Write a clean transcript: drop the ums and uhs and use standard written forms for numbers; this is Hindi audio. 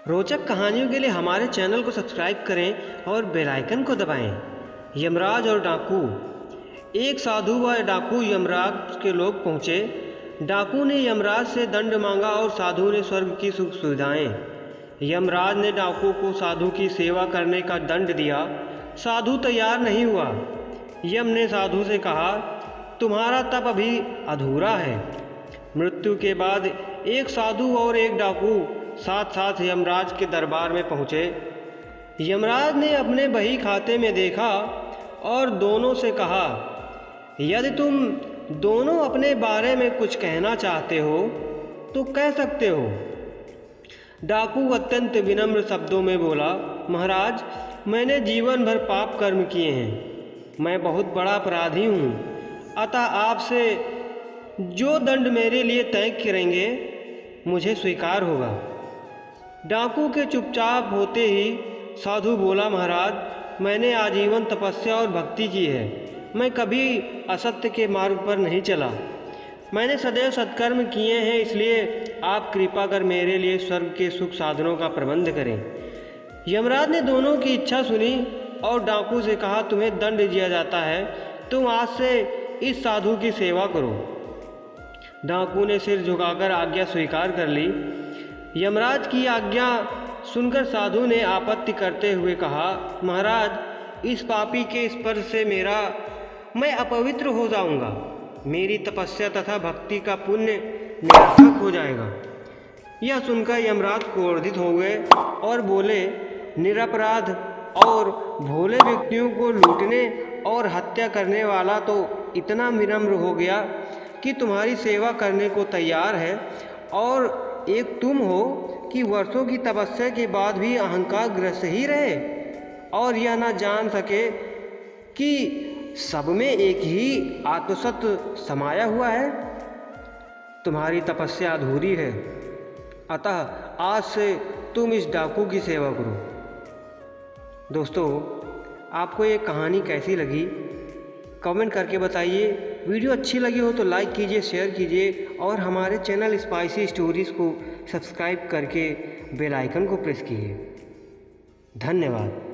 रोचक कहानियों के लिए हमारे चैनल को सब्सक्राइब करें और बेल आइकन को दबाएं। यमराज और डाकू। एक साधु व डाकू यमराज के लोग पहुँचे। डाकू ने यमराज से दंड मांगा और साधु ने स्वर्ग की सुख सुविधाएं। यमराज ने डाकू को साधु की सेवा करने का दंड दिया। साधु तैयार नहीं हुआ। यम ने साधु से कहा, तुम्हारा तप अभी अधूरा है। मृत्यु के बाद एक साधु और एक डाकू साथ साथ यमराज के दरबार में पहुँचे। यमराज ने अपने बही खाते में देखा और दोनों से कहा, यदि तुम दोनों अपने बारे में कुछ कहना चाहते हो तो कह सकते हो। डाकू अत्यंत विनम्र शब्दों में बोला, महाराज, मैंने जीवन भर पाप कर्म किए हैं। मैं बहुत बड़ा अपराधी हूँ, अतः आपसे जो दंड मेरे लिए तय करेंगे मुझे स्वीकार होगा। डाकू के चुपचाप होते ही साधु बोला, महाराज, मैंने आजीवन तपस्या और भक्ति की है। मैं कभी असत्य के मार्ग पर नहीं चला। मैंने सदैव सत्कर्म किए हैं, इसलिए आप कृपा कर मेरे लिए स्वर्ग के सुख साधनों का प्रबंध करें। यमराज ने दोनों की इच्छा सुनी और डाकू से कहा, तुम्हें दंड दिया जाता है, तुम आज से इस साधु की सेवा करो। डाकू ने सिर झुकाकर आज्ञा स्वीकार कर ली। यमराज की आज्ञा सुनकर साधु ने आपत्ति करते हुए कहा, महाराज, इस पापी के स्पर्श से मैं अपवित्र हो जाऊंगा। मेरी तपस्या तथा भक्ति का पुण्य निरर्थक हो जाएगा। यह सुनकर यमराज क्रोधित हो गए और बोले, निरपराध और भोले व्यक्तियों को लूटने और हत्या करने वाला तो इतना विनम्र हो गया कि तुम्हारी सेवा करने को तैयार है, और एक तुम हो कि वर्षों की तपस्या के बाद भी अहंकार ग्रस्त ही रहे और यह न जान सके कि सब में एक ही आत्मसत्व समाया हुआ है। तुम्हारी तपस्या अधूरी है, अतः आज से तुम इस डाकू की सेवा करो। दोस्तों, आपको ये कहानी कैसी लगी कमेंट करके बताइए। वीडियो अच्छी लगी हो तो लाइक कीजिए, शेयर कीजिए और हमारे चैनल स्पाइसी स्टोरीज़ को सब्सक्राइब करके बेल आइकन को प्रेस कीजिए। धन्यवाद।